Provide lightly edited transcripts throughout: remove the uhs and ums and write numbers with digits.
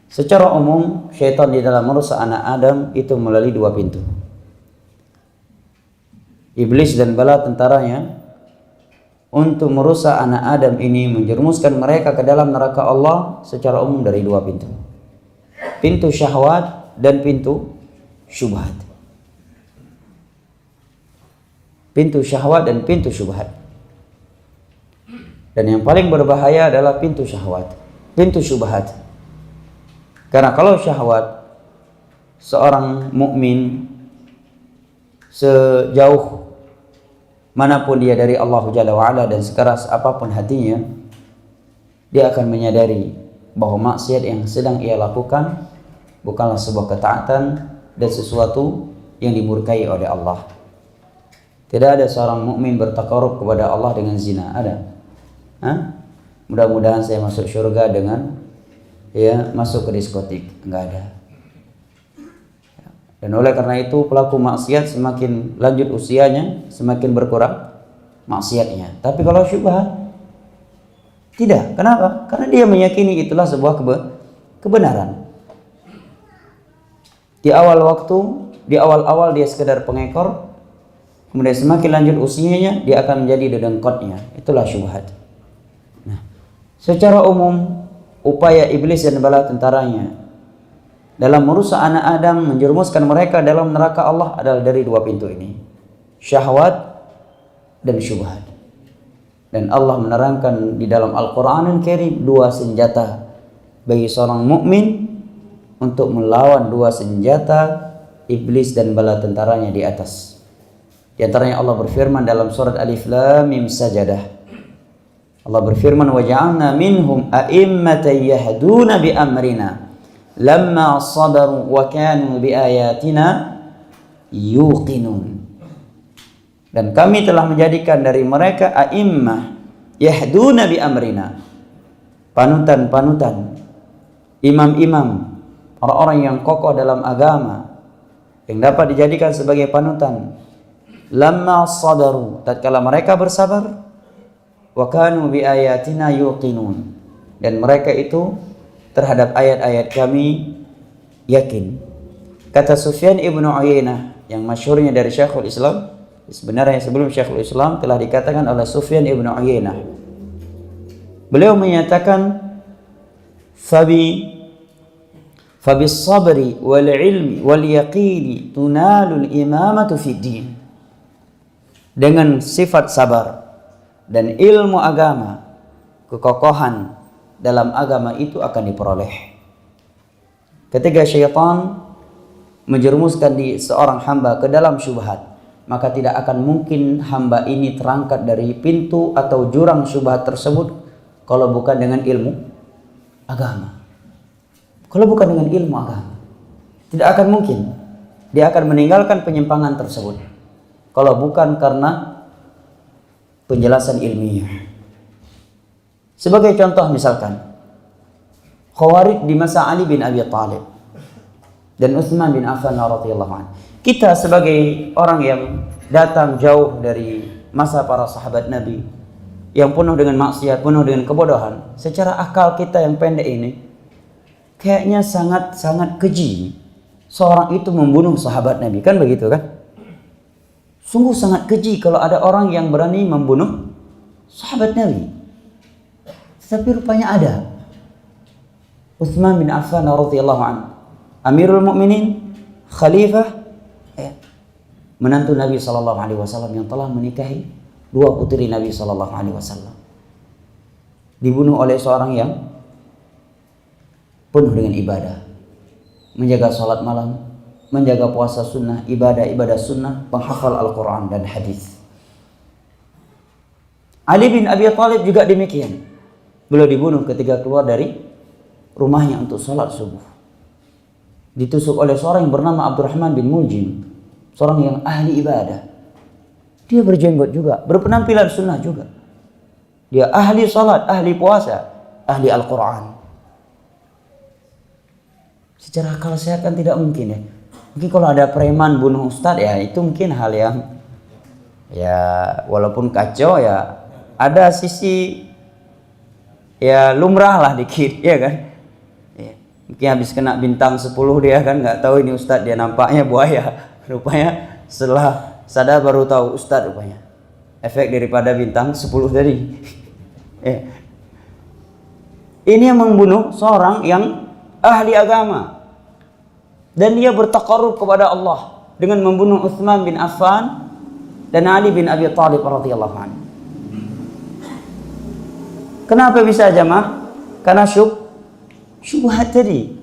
Secara umum, syaitan di dalam merusak anak Adam itu melalui dua pintu. Iblis dan bala tentaranya untuk merusak anak Adam ini, menjerumuskan mereka ke dalam neraka Allah secara umum dari dua pintu. Pintu syahwat dan pintu syubhat. Pintu syahwat dan pintu syubhat. Dan yang paling berbahaya adalah pintu syahwat, pintu syubhat. Karena kalau syahwat, seorang mukmin sejauh manapun dia dari Allah Jalla wa'ala dan sekeras apapun hatinya, dia akan menyadari bahwa maksiat yang sedang ia lakukan bukanlah sebuah ketaatan dan sesuatu yang dimurkai oleh Allah. Tidak ada seorang mukmin bertakarub kepada Allah dengan zina, ada? Mudah-mudahan saya masuk surga dengan masuk ke diskotik, enggak ada. Dan oleh karena itu pelaku maksiat semakin lanjut usianya semakin berkurang maksiatnya. Tapi kalau syubhat tidak. Kenapa? Karena dia meyakini itulah sebuah kebenaran. Di awal waktu, di awal-awal dia sekedar pengekor, kemudian semakin lanjut usianya dia akan menjadi dedengkotnya. Itulah syubhat. Nah, secara umum upaya iblis dan bala tentaranya dalam merusak anak Adam, menjerumuskan mereka dalam neraka Allah adalah dari dua pintu ini, syahwat dan syubhat. Dan Allah menerangkan di dalam Al-Qur'anul Karim dua senjata bagi seorang mukmin untuk melawan dua senjata iblis dan bala tentaranya di atas. Di antaranya Allah berfirman dalam surat Alif Lam Mim Sajadah. Allah berfirman, wa ja'alna minhum a'immatan yahduna bi amrina lamma sabaru wa kanu bi ayatina yuqinun. Dan kami telah menjadikan dari mereka a'immah yahduna bi amrina, panutan-panutan, imam-imam, orang-orang yang kokoh dalam agama yang dapat dijadikan sebagai panutan. Lamma sabaru, tatkala mereka bersabar, wa kanu bi ayatina yuqinun, dan mereka itu terhadap ayat-ayat kami yakin. Kata Sufyan ibnu Uyainah yang masyhurnya dari Syekhul Islam, sebenarnya sebelum Syekhul Islam telah dikatakan oleh Sufyan ibnu Uyainah, beliau menyatakan fabis sabri wal ilmi wal yaqini tunalul imamatu fid din. Dengan sifat sabar dan ilmu agama, kekokohan dalam agama itu akan diperoleh. Ketika syaitan menjerumuskan di seorang hamba ke dalam syubhat, maka tidak akan mungkin hamba ini terangkat dari pintu atau jurang syubhat tersebut kalau bukan dengan ilmu agama. Kalau bukan dengan ilmu agama, tidak akan mungkin dia akan meninggalkan penyimpangan tersebut kalau bukan karena penjelasan ilmiah. Sebagai contoh misalkan Khawarij di masa Ali bin Abi Thalib dan Utsman bin Affan radhiyallahu anhu. Kita sebagai orang yang datang jauh dari masa para sahabat Nabi yang penuh dengan maksiat, penuh dengan kebodohan, secara akal kita yang pendek ini kayaknya sangat keji seorang itu membunuh sahabat Nabi, kan begitu kan? Sungguh sangat keji kalau ada orang yang berani membunuh sahabat Nabi. Tapi rupanya ada. Utsman bin Affan radhiyallahu anhu, Amirul Mukminin, khalifah, menantu Nabi sallallahu alaihi wasallam yang telah menikahi dua putri Nabi sallallahu alaihi wasallam, dibunuh oleh seorang yang penuh dengan ibadah, menjaga salat malam, menjaga puasa sunnah, ibadah sunnah, penghafal Al-Quran dan hadis. Ali bin Abi Thalib juga demikian. Beliau dibunuh ketika keluar dari rumahnya untuk salat subuh. Ditusuk oleh seorang yang bernama Abdurrahman bin Muljim, seorang yang ahli ibadah. Dia berjenggot juga, berpenampilan sunnah juga. Dia ahli salat, ahli puasa, ahli Al-Quran. Secara akal sehat kan tidak mungkin ya. Mungkin kalau ada preman bunuh ustadz ya itu mungkin hal yang walaupun kacau ya ada sisi lumrah lah dikit, ya kan? Ya. Mungkin habis kena bintang 10 dia kan nggak tahu ini Ustadz, dia nampaknya buaya. Rupanya setelah sadar baru tahu Ustadz rupanya. Efek daripada bintang 10 tadi. Ini yang membunuh seorang yang ahli agama. Dan dia bertaqarrub kepada Allah dengan membunuh Utsman bin Affan dan Ali bin Abi Thalib radhiyallahu anhu. Kenapa bisa jamaah? Karena syubhat tadi.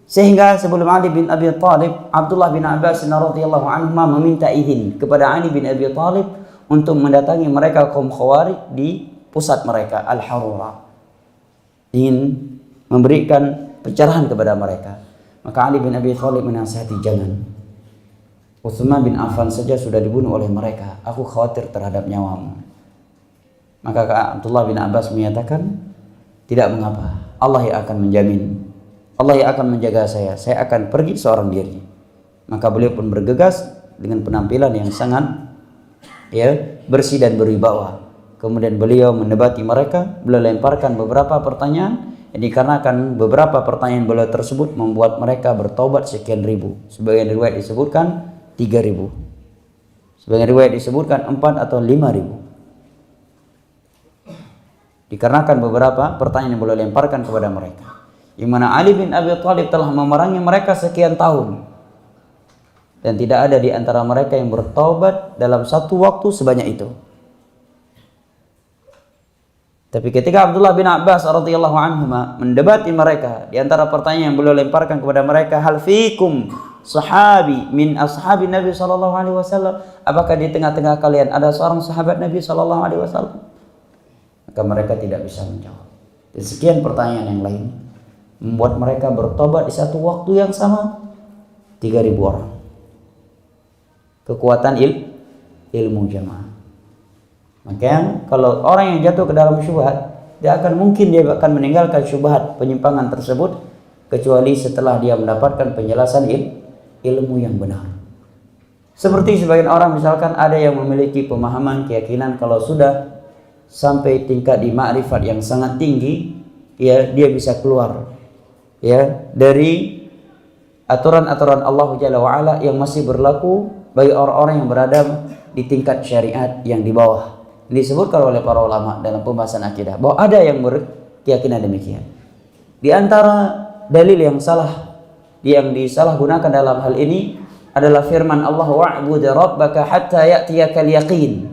Sehingga sebelum Ali bin Abi Thalib, Abdullah bin Abbas radhiyallahu anhu meminta izin kepada Ali bin Abi Thalib untuk mendatangi mereka kaum Khawarij di pusat mereka Al-Harura. Ingin memberikan pencerahan kepada mereka. Maka Ali bin Abi Thalib menasihati, jangan. Utsman bin Affan saja sudah dibunuh oleh mereka. Aku khawatir terhadap nyawamu. Maka Abdullah bin Abbas menyatakan, tidak mengapa. Allah yang akan menjamin. Allah yang akan menjaga saya. Saya akan pergi seorang diri. Maka beliau pun bergegas dengan penampilan yang sangat bersih dan berwibawa. Kemudian beliau mendebati mereka. Beliau lemparkan beberapa pertanyaan. Dikarenakan beberapa pertanyaan beliau tersebut membuat mereka bertobat sekian ribu. Sebagian riwayat disebutkan 3.000. Sebagian riwayat disebutkan 4 atau 5.000. Dikarenakan beberapa pertanyaan yang beliau lemparkan kepada mereka. Yang mana Ali bin Abi Thalib telah memerangi mereka sekian tahun. Dan tidak ada di antara mereka yang bertobat dalam satu waktu sebanyak itu. Tapi ketika Abdullah bin Abbas radhiyallahu anhu mendebati mereka, di antara pertanyaan yang beliau lemparkan kepada mereka, hal fikum sahabi min ashabi Nabi sallallahu alaihi wasallam, apakah di tengah-tengah kalian ada seorang sahabat Nabi sallallahu alaihi wasallam? Maka mereka tidak bisa menjawab. Dan sekian pertanyaan yang lain membuat mereka bertobat di satu waktu yang sama 3.000 orang. Kekuatan ilmu jamaah. Maka kalau orang yang jatuh ke dalam syubhat, dia akan mungkin dia akan meninggalkan syubhat penyimpangan tersebut kecuali setelah dia mendapatkan penjelasan ilmu yang benar. Seperti sebagian orang misalkan ada yang memiliki pemahaman keyakinan kalau sudah sampai tingkat di ma'rifat yang sangat tinggi, dia bisa keluar dari aturan-aturan Allah Jalla wa Ala yang masih berlaku bagi orang-orang yang berada di tingkat syariat yang di bawah. Disebutkan oleh para ulama dalam pembahasan akidah bahwa ada yang berkeyakinan demikian. Di antara dalil yang disalahgunakan dalam hal ini adalah firman Allah, wa'bud rabbaka hatta ya'tiyakal yaqin.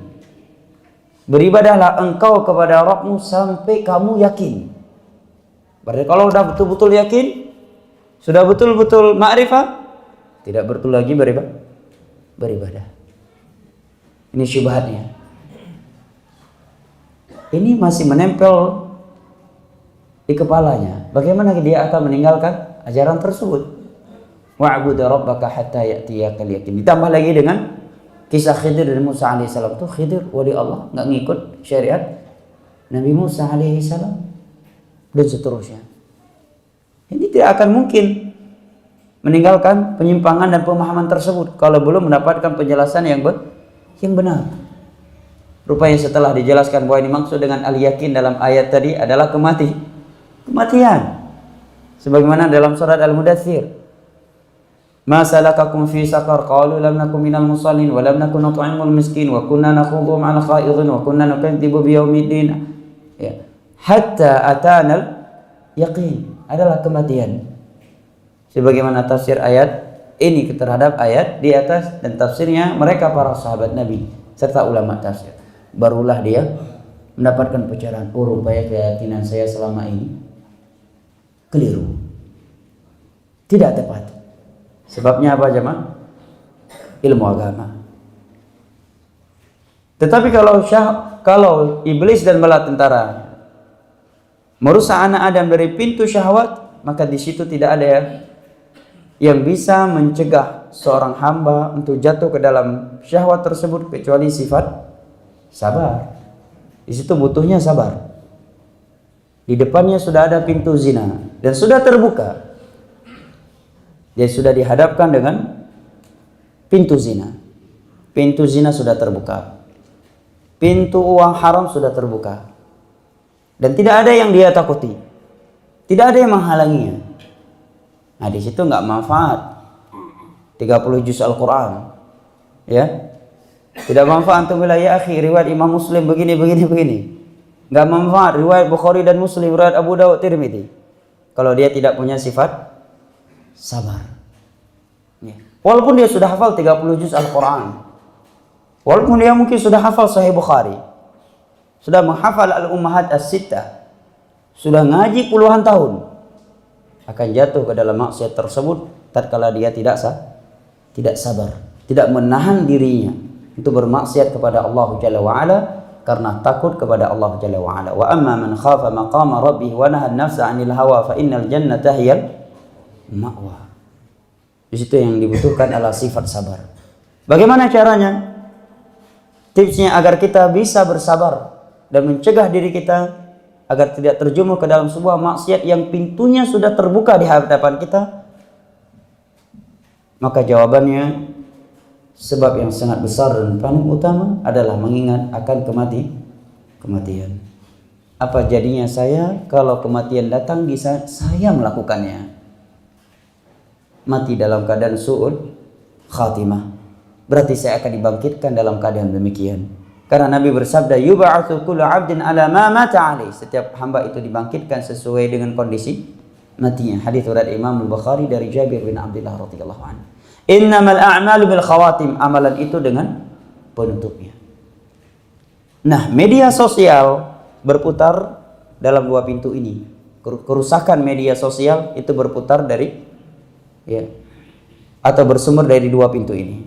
Beribadahlah engkau kepada Rabbmu sampai kamu yakin. Berarti kalau sudah betul-betul yakin, sudah betul-betul ma'rifah, tidak betul lagi beribadah. Ini syubhatnya. Ini masih menempel di kepalanya. Bagaimana dia akan meninggalkan ajaran tersebut? Wa'bud rabbaka hatta ya'tiyakal yaqin. Ditambah lagi dengan kisah Khidir dan Musa alaihissalam. Tuh Khidir wali Allah, nggak ngikut syariat Nabi Musa alaihissalam dan seterusnya. Ini tidak akan mungkin meninggalkan penyimpangan dan pemahaman tersebut kalau belum mendapatkan penjelasan yang benar. Rupanya setelah dijelaskan bahwa ini maksud dengan al-yakin dalam ayat tadi adalah kematian. Sebagaimana dalam surat Al-Mudaththir, ma salakakum fi saqar, qalu lam nakum minal musallin wa lam nakun nut'imul miskin wa kunna nakhudhu ma'al khaidin wa kunna nukadzibu biyaumiddin. Hatta atanal yaqin, adalah kematian. Sebagaimana tafsir ayat ini terhadap ayat di atas dan tafsirnya mereka para sahabat Nabi serta ulama tafsir. Barulah dia mendapatkan pencerahan. Oh, rupanya keyakinan saya selama ini keliru, tidak tepat. Sebabnya apa jemaah? Ilmu agama. Tetapi kalau iblis dan bala tentara merusak anak Adam dari pintu syahwat, maka di situ tidak ada yang bisa mencegah seorang hamba untuk jatuh ke dalam syahwat tersebut kecuali sifat sabar. Di situ butuhnya sabar. Di depannya sudah ada pintu zina dan sudah terbuka. Dia sudah dihadapkan dengan pintu zina. Pintu zina sudah terbuka. Pintu uang haram sudah terbuka. dan tidak ada yang dia takuti, tidak ada yang menghalanginya. Nah, di situ nggak manfaat 30 juz Al-Quran, ya. Tidak manfaat untuk bilang, ya akhi, riwayat Imam Muslim begini. Nggak manfaat riwayat Bukhari dan Muslim, riwayat Abu Dawud, Tirmidzi, kalau dia tidak punya sifat sabar. Ya. Walaupun dia sudah hafal 30 juz Al-Quran, walaupun dia mungkin sudah hafal Sahih Bukhari, sudah menghafal Al-Ummahat As-Sittah, sudah ngaji puluhan tahun, akan jatuh ke dalam maksiat tersebut tatkala dia tidak sabar, tidak menahan dirinya untuk bermaksiat kepada Allah Jalla wa Ala karena takut kepada Allah Jalla wa Ala. Wa amma man khafa maqama rabbih wa nahaa an-nafsa 'anil hawa fa innal jannata hiyal ma'wa. Di situ yang dibutuhkan adalah sifat sabar. Bagaimana caranya? Tipsnya agar kita bisa bersabar dan mencegah diri kita agar tidak terjerumus ke dalam sebuah maksiat yang pintunya sudah terbuka di hadapan kita. Maka jawabannya, sebab yang sangat besar dan paling utama adalah mengingat akan kematian. Apa jadinya saya kalau kematian datang di saat saya melakukannya? Mati dalam keadaan su'ul khatimah. Berarti saya akan dibangkitkan dalam keadaan demikian. Karena Nabi bersabda, yub'atsu kullu 'abdin 'ala ma mata 'alaihi. Setiap hamba itu dibangkitkan sesuai dengan kondisi matinya. Hadis riwayat Imam Al-Bukhari dari Jabir bin Abdullah radhiyallahu anhu. Innamal a'malu bil khawatim. Amalan itu dengan penutupnya. Nah, media sosial berputar dalam dua pintu ini. Kerusakan media sosial itu berputar dari atau bersumber dari dua pintu ini.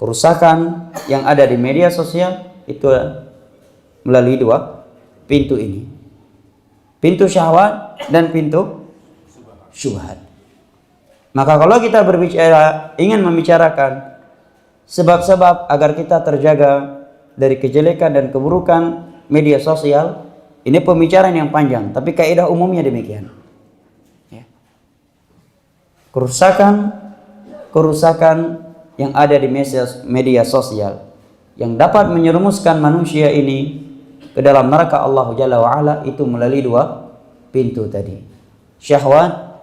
Kerusakan yang ada di media sosial itu melalui dua pintu ini. Pintu syahwat dan pintu syubhat. Maka kalau kita ingin membicarakan sebab-sebab agar kita terjaga dari kejelekan dan keburukan media sosial, ini pembicaraan yang panjang, tapi kaidah umumnya demikian. Kerusakan yang ada di media sosial yang dapat menyerumuskan manusia ini ke dalam neraka Allah Jalla wa Ala itu melalui dua pintu tadi, syahwat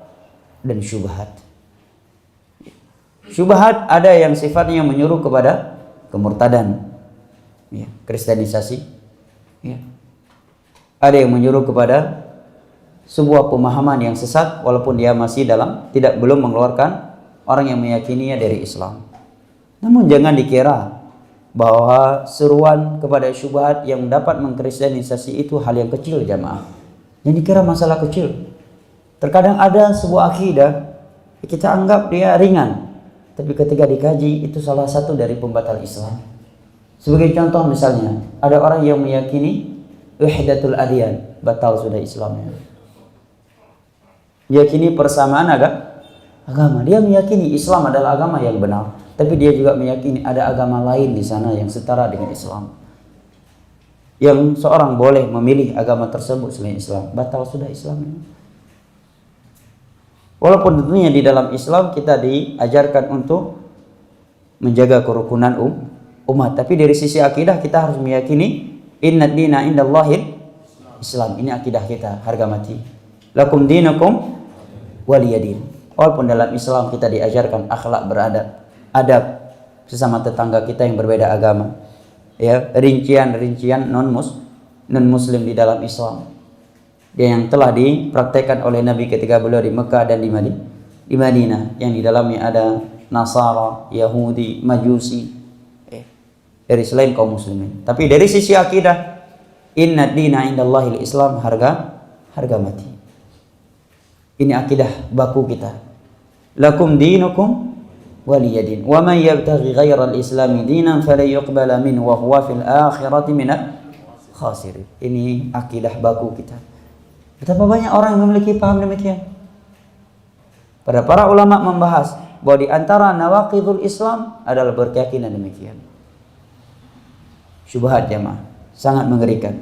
dan syubhat. Syubhat ada yang sifatnya menyuruh kepada kemurtadan, kristenisasi, ada yang menyuruh kepada sebuah pemahaman yang sesat walaupun dia masih belum mengeluarkan orang yang meyakininya dari Islam. Namun jangan dikira bahwa seruan kepada syubhat yang dapat mengkristenisasi itu hal yang kecil, jamaah. Jangan dikira masalah kecil. Terkadang ada sebuah akidah kita anggap dia ringan, tapi ketika dikaji itu salah satu dari pembatal Islam. Sebagai contoh misalnya, ada orang yang meyakini wahdatul adyan, batal sudah Islamnya. Meyakini persamaan agama. Dia meyakini Islam adalah agama yang benar, tapi dia juga meyakini ada agama lain di sana yang setara dengan Islam. Yang seorang boleh memilih agama tersebut selain Islam, batal sudah Islamnya. Walaupun tentunya di dalam Islam kita diajarkan untuk menjaga kerukunan umat, tapi dari sisi akidah kita harus meyakini inna dina indallahil Islam. Ini akidah kita, harga mati. Lakum dinukum waliyadin. Walaupun dalam Islam kita diajarkan akhlak adab sesama tetangga kita yang berbeda agama, rincian non muslim di dalam Islam yang telah dipraktekkan oleh Nabi ketika beliau di Mekah dan di Madinah, yang di dalamnya ada Nasara, Yahudi, Majusi dari selain kaum muslimin. Tapi dari sisi akidah, inna dina indallahil Islam, harga mati. Ini akidah baku kita. Lakum dinukum waliyadin. Wa man yabtaghi ghairal islami dinan falan yuqbala minhu wa huwa fil akhirati minal khasirin. Ini akidah baku kita. Betapa banyak orang yang memiliki paham demikian. Pada para ulama membahas bahwa di antara nawaqidul Islam adalah berkeyakinan demikian. Syubhat, jemaah, sangat mengerikan.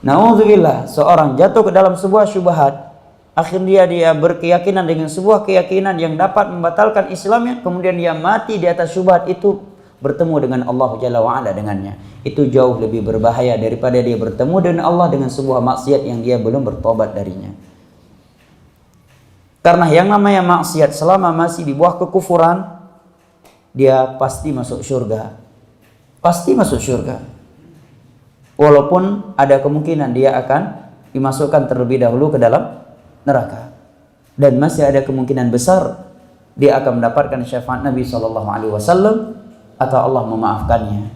Nauzubillah, seorang jatuh ke dalam sebuah syubhat, akhirnya dia berkeyakinan dengan sebuah keyakinan yang dapat membatalkan Islamnya, kemudian dia mati di atas syubhat itu, bertemu dengan Allah Jalla wa'ala dengannya. Itu jauh lebih berbahaya daripada dia bertemu dengan Allah dengan sebuah maksiat yang dia belum bertobat darinya. Karena yang namanya maksiat selama masih di bawah kekufuran, dia pasti masuk surga. Pasti masuk surga. Walaupun ada kemungkinan dia akan dimasukkan terlebih dahulu ke dalam neraka. Dan masih ada kemungkinan besar dia akan mendapatkan syafaat Nabi SAW atau Allah memaafkannya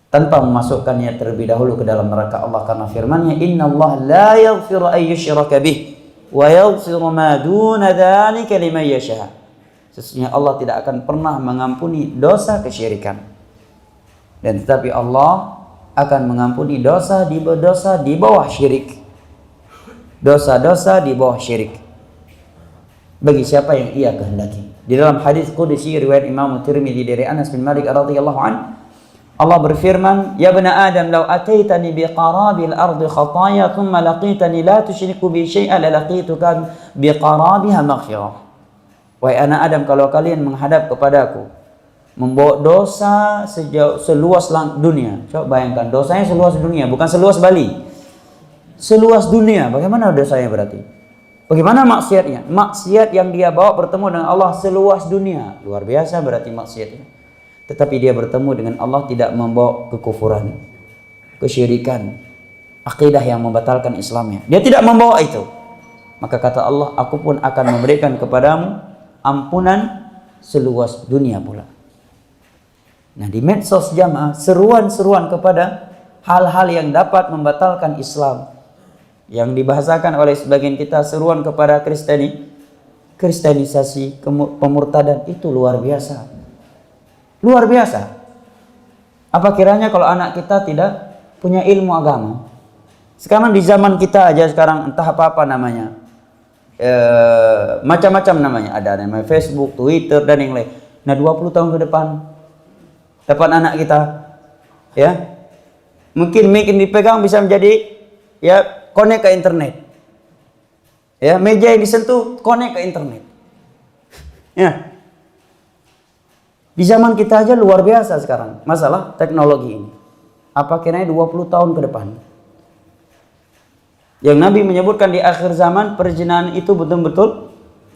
tanpa memasukkannya terlebih dahulu ke dalam neraka Allah, karena firman-Nya, "Innallaha la yaghfiru an yushraka bih wa yaghfiru ma duna dzalika liman yasha." Sesungguhnya Allah tidak akan pernah mengampuni dosa kesyirikan, dan tetapi Allah akan mengampuni dosa di bawah syirik. Dosa-dosa di bawah syirik bagi siapa yang ia kehendaki. Di dalam hadis qudsi riwayat Imam Tirmidzi dari Anas bin Malik radhiyallahu anhu, Allah berfirman, "Ya bani Adam, law ataitani biqarabil ardi khataaya thumma laqitani la tusyriku bi syai'an la laqituka biqarabiha maghfirah." Wahai anak Adam, kalau kalian menghadap kepadaku membawa dosa seluas dunia. Coba bayangkan, dosanya seluas dunia, bukan seluas Bali. Seluas dunia, bagaimana dosanya berarti? Bagaimana maksiatnya? Maksiat yang dia bawa bertemu dengan Allah seluas dunia. Luar biasa berarti maksiatnya. Tetapi dia bertemu dengan Allah tidak membawa kekufuran, kesyirikan, akidah yang membatalkan Islamnya. Dia tidak membawa itu. Maka kata Allah, aku pun akan memberikan kepadamu ampunan seluas dunia pula. Nah, di medsos jamaah seruan-seruan kepada hal-hal yang dapat membatalkan Islam, yang dibahasakan oleh sebagian kita seruan kepada kristenisasi, pemurtadan, itu luar biasa. Luar biasa. Apa kiranya kalau anak kita tidak punya ilmu agama? Sekarang di zaman kita aja sekarang entah apa-apa namanya. Macam-macam namanya. Ada namanya Facebook, Twitter, dan yang lain. Nah, 20 tahun ke depan anak kita, ya, mungkin dipegang bisa menjadi, ya, connect ke internet. Ya, meja yang disentuh connect ke internet. Ya. Di zaman kita aja luar biasa sekarang masalah teknologi ini. Apa kiranya 20 tahun ke depan, yang Nabi menyebutkan di akhir zaman perzinahan itu betul-betul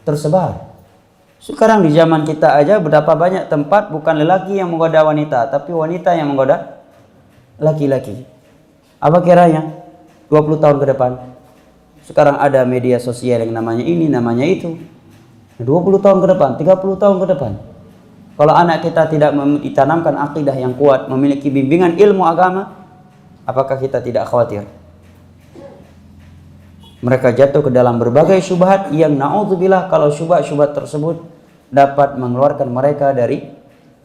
tersebar. Sekarang di zaman kita aja berapa banyak tempat bukan lelaki yang menggoda wanita, tapi wanita yang menggoda laki-laki. Apa kiranya 20 tahun ke depan? Sekarang ada media sosial yang namanya ini, namanya itu. 20 tahun ke depan, 30 tahun ke depan, kalau anak kita tidak ditanamkan akidah yang kuat, memiliki bimbingan ilmu agama, apakah kita tidak khawatir mereka jatuh ke dalam berbagai syubhat yang na'udzubillah kalau syubhat-syubhat tersebut dapat mengeluarkan mereka dari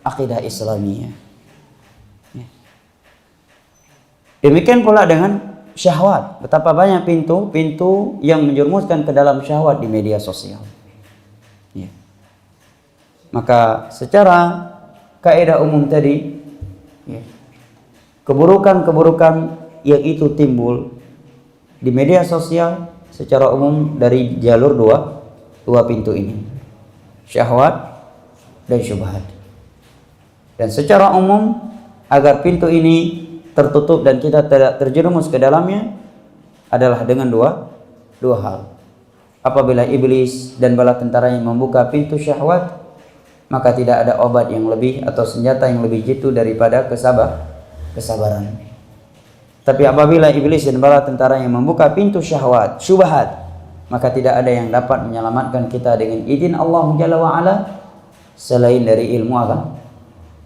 akidah Islamiyah. Demikian pula dengan syahwat. Betapa banyak pintu-pintu yang menjerumuskan ke dalam syahwat di media sosial. Ya. Maka secara kaidah umum tadi, ya, keburukan-keburukan yang itu timbul di media sosial secara umum dari jalur dua pintu ini, syahwat dan syubhat. Dan secara umum agar pintu ini tertutup dan kita tidak terjerumus ke dalamnya adalah dengan dua hal. Apabila iblis dan bala tentaranya membuka pintu syahwat, maka tidak ada obat yang lebih atau senjata yang lebih jitu daripada kesabaran. Tapi apabila iblis dan bala tentara yang membuka pintu syahwat, syubhat, maka tidak ada yang dapat menyelamatkan kita dengan izin Allah Jalla wa'ala selain dari ilmu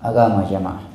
agama jamaah.